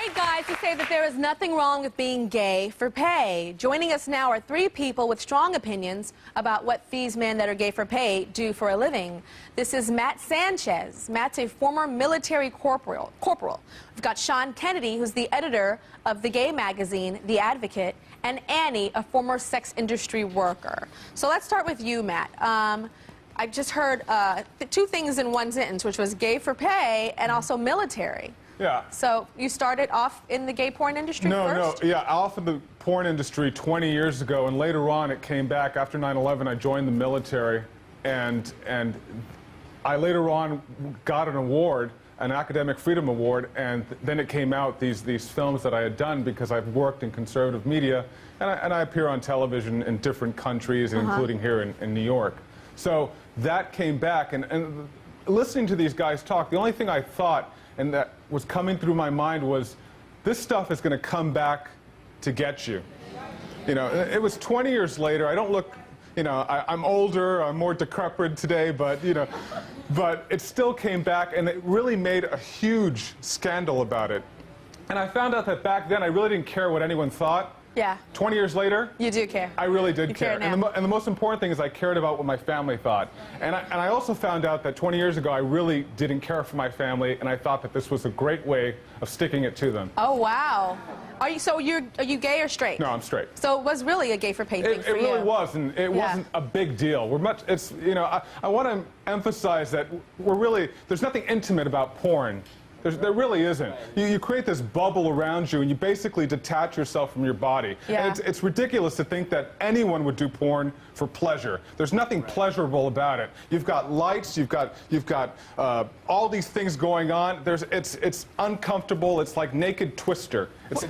right, guys, to say that there is nothing wrong with being gay for pay. Joining us now are three people with strong opinions about what these men that are gay for pay do for a living. This is Matt Sanchez. Matt's a former military corporal. We've got Sean Kennedy, who's the editor of the gay magazine, The Advocate, and Annie, a former sex industry worker. So let's start with you, Matt. I just heard two things in one sentence, which was gay for pay and also military. Yeah. So you started off in the gay porn industry first? No, off of the porn industry 20 years ago, and later on it came back. After 9/11, I joined the military, and I later on got an award, an Academic Freedom Award, and then it came out, these films that I had done, because I've worked in conservative media, and I appear on television in different countries, including here in New York. So that came back, and listening to these guys talk, the only thing I thought, and that was coming through my mind, was this stuff is going to come back to get you. You know, it was 20 years later. I don't look, you know, I'm older, I'm more decrepit today, but, you know, but it still came back, and it really made a huge scandal about it. And I found out that back then I really didn't care what anyone thought. Yeah. 20 years later, you do care. I really did care. And the most important thing is I cared about what my family thought. And I also found out that 20 years ago I really didn't care for my family, and I thought that this was a great way of sticking it to them. Oh, wow. Are you gay or straight? No, I'm straight. So it was really a gay for pay thing for you. It really was, and it wasn't a big deal. It's, you know, I want to emphasize that there's nothing intimate about porn. There really isn't. You create this bubble around you, and you basically detach yourself from your body. Yeah. And it's ridiculous to think that anyone would do porn for pleasure. There's nothing pleasurable about it. You've got lights, you've got all these things going on. It's uncomfortable. It's like naked Twister. It's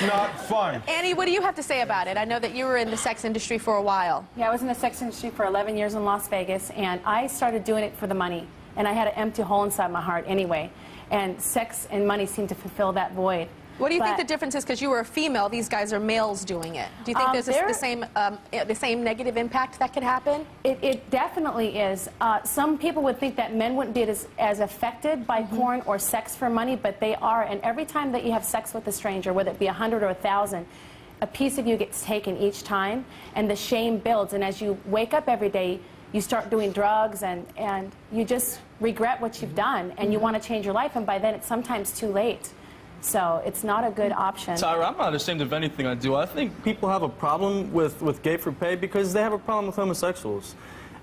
not fun. Annie, what do you have to say about it? I know that you were in the sex industry for a while. Yeah, I was in the sex industry for 11 years in Las Vegas, and I started doing it for the money. And I had an empty hole inside my heart anyway. And sex and money seemed to fulfill that void. What do you think the difference is? Because you were a female, these guys are males doing it. Do you think there's the same negative impact that could happen? It definitely is. Some people would think that men wouldn't be as affected by porn or sex for money, but they are. And every time that you have sex with a stranger, whether it be 100 or 1,000, a piece of you gets taken each time, and the shame builds. And as you wake up every day, you start doing drugs, and you just regret what you've done, and you want to change your life, and by then it's sometimes too late. So it's not a good option. Tyra, I'm not ashamed of anything I do. I think people have a problem with gay for pay because they have a problem with homosexuals.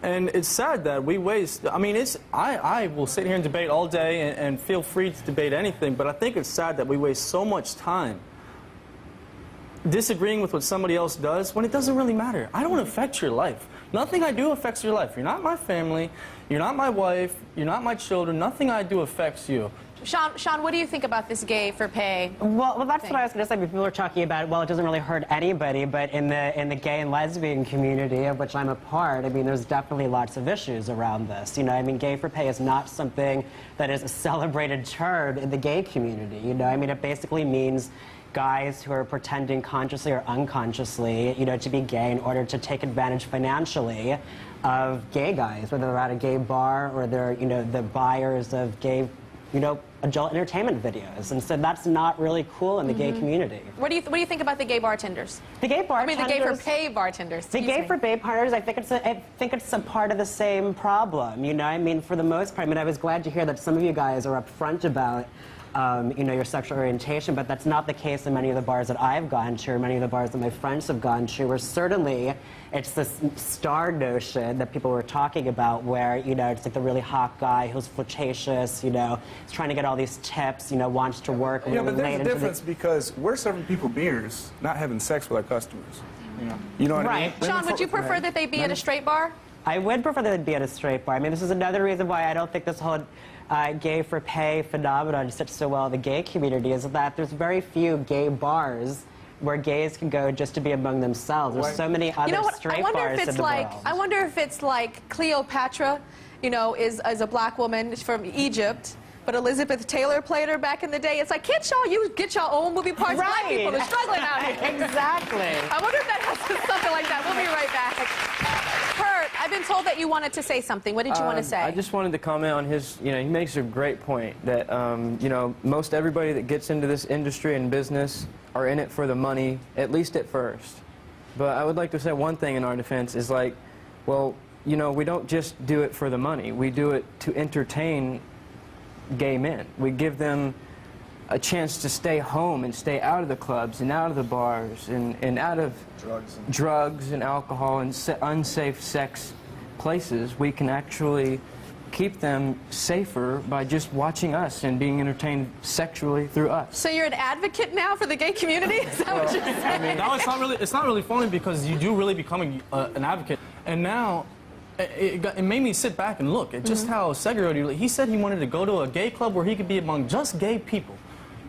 And it's sad that we waste, I mean, I will sit here and debate all day and feel free to debate anything, but I think it's sad that we waste so much time disagreeing with what somebody else does when it doesn't really matter. I don't affect your life. Nothing I do affects your life. You're not my family. You're not my wife. You're not my children. Nothing I do affects you. Sean, what do you think about this gay for pay? Well, that's what I was going to say. People were talking about, well, it doesn't really hurt anybody, but in the gay and lesbian community, of which I'm a part, I mean, there's definitely lots of issues around this. You know, I mean, gay for pay is not something that is a celebrated term in the gay community. You know, I mean, it basically means guys who are pretending consciously or unconsciously, you know, to be gay in order to take advantage financially of gay guys, whether they're at a gay bar or they're, you know, the buyers of gay, you know, adult entertainment videos. And so that's not really cool in the gay community. What do you think about the gay bartenders? The gay bartenders. I mean, the gay for pay bartenders. The gay for pay bartenders, I think it's a part of the same problem. You know, I mean, for the most part, I mean, I was glad to hear that some of you guys are upfront about you know, your sexual orientation, but that's not the case in many of the bars that I've gone to, or many of the bars that my friends have gone to, where certainly it's this star notion that people were talking about where, you know, it's like the really hot guy who's flirtatious, you know, is trying to get all these tips, you know, wants to work really late. Yeah, but there's a difference because we're serving people beers, not having sex with our customers. You know what I mean? Sean, would you prefer that they be at a straight bar? I would prefer that they'd be at a straight bar. I mean, this is another reason why I don't think this whole gay for pay phenomenon sits so well in the gay community, is that there's very few gay bars where gays can go just to be among themselves. There's so many other straight bars in the world. I wonder if it's like Cleopatra, you know, is a black woman from Egypt, but Elizabeth Taylor played her back in the day. It's like, can't y'all get y'all own movie parts? Black people are struggling out here. Exactly. I wonder if that has something like that. We'll be right back. Kurt, I've been told that you wanted to say something. What did you want to say? I just wanted to comment on his, he makes a great point that, most everybody that gets into this industry and business are in it for the money, at least at first. But I would like to say one thing in our defense is like, well, we don't just do it for the money. We do it to entertain gay men. We give them a chance to stay home and stay out of the clubs and out of the bars and out of drugs and alcohol and unsafe sex places. We can actually keep them safer by just watching us and being entertained sexually through us. So you're an advocate now for the gay community? Is that what you're saying? No, it's not really funny because you do really become an advocate. And now, it made me sit back and look at just how segregated he said he wanted to go to a gay club where he could be among just gay people.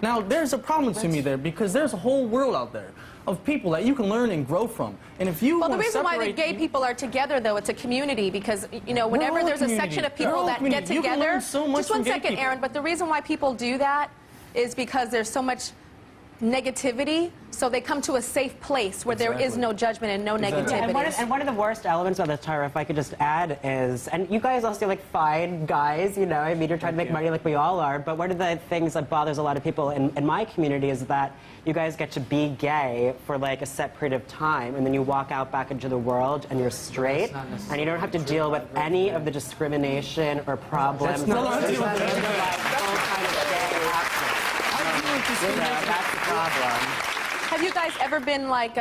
Now, there's a problem to me there because there's a whole world out there of people that you can learn and grow from. And if you the reason why the gay people are together, though, it's a community because, whenever there's a section of people that get together... Just one second, Aaron, but the reason why people do that is because there's so much negativity, so they come to a safe place where there is no judgment and no negativity. And one of the worst elements of this, Tyra, if I could just add, is, and you guys all seem like fine guys, you're trying to make money like we all are, but one of the things that bothers a lot of people in my community is that you guys get to be gay for like a set period of time, and then you walk out back into the world and you're straight, and you don't have to deal with any of the discrimination or problems. That's the problem. Have you guys ever been like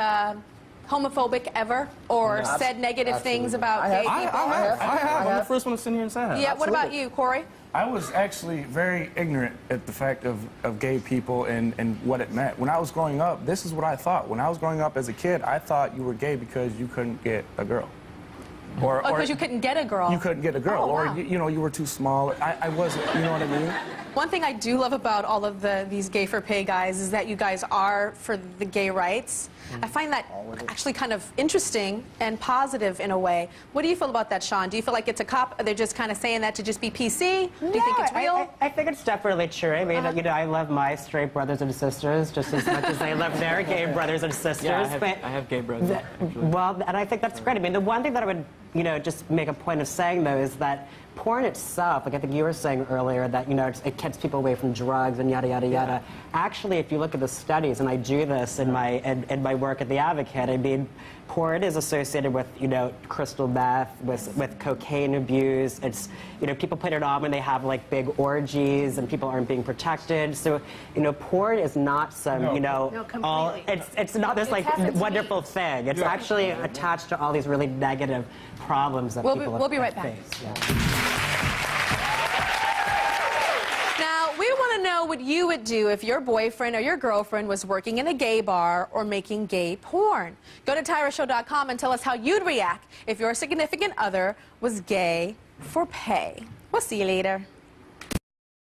homophobic ever, or said negative things about gay people? I have. I'm the first one to sit here and say that. Yeah. What about you, Corey? I was actually very ignorant at the fact of gay people and what it meant. When I was growing up, this is what I thought. When I was growing up as a kid, I thought you were gay because you couldn't get a girl. Or because you couldn't get a girl. You couldn't get a girl. Oh, wow. Or, you were too small. I wasn't, you know what I mean? One thing I do love about all of these Gay for Pay guys is that you guys are for the gay rights. I find that actually kind of interesting and positive in a way. What do you feel about that, Sean? Do you feel like it's a cop? Are they just kind of saying that to just be PC? Do you think it's real? I think it's definitely true. I mean, I love my straight brothers and sisters just as much as they love their gay brothers and sisters. Yeah, I have gay brothers. Well, and I think that's great. I mean, the one thing that I would, just make a point of saying, though, is that porn itself, like I think you were saying earlier, that, it keeps people away from drugs and yada, yada, yada. Actually, if you look at the studies, and I do this in my work at The Advocate, I mean, porn is associated with, crystal meth, with cocaine abuse. It's, people put it on when they have, like, big orgies, and people aren't being protected. So, porn is not some, it's not this, like, wonderful thing. It's actually attached to all these really negative problems that people we'll be right back. face. Yeah. Now, we want to know what you would do if your boyfriend or your girlfriend was working in a gay bar or making gay porn. Go to TyraShow.com and tell us how you'd react if your significant other was gay for pay. We'll see you later.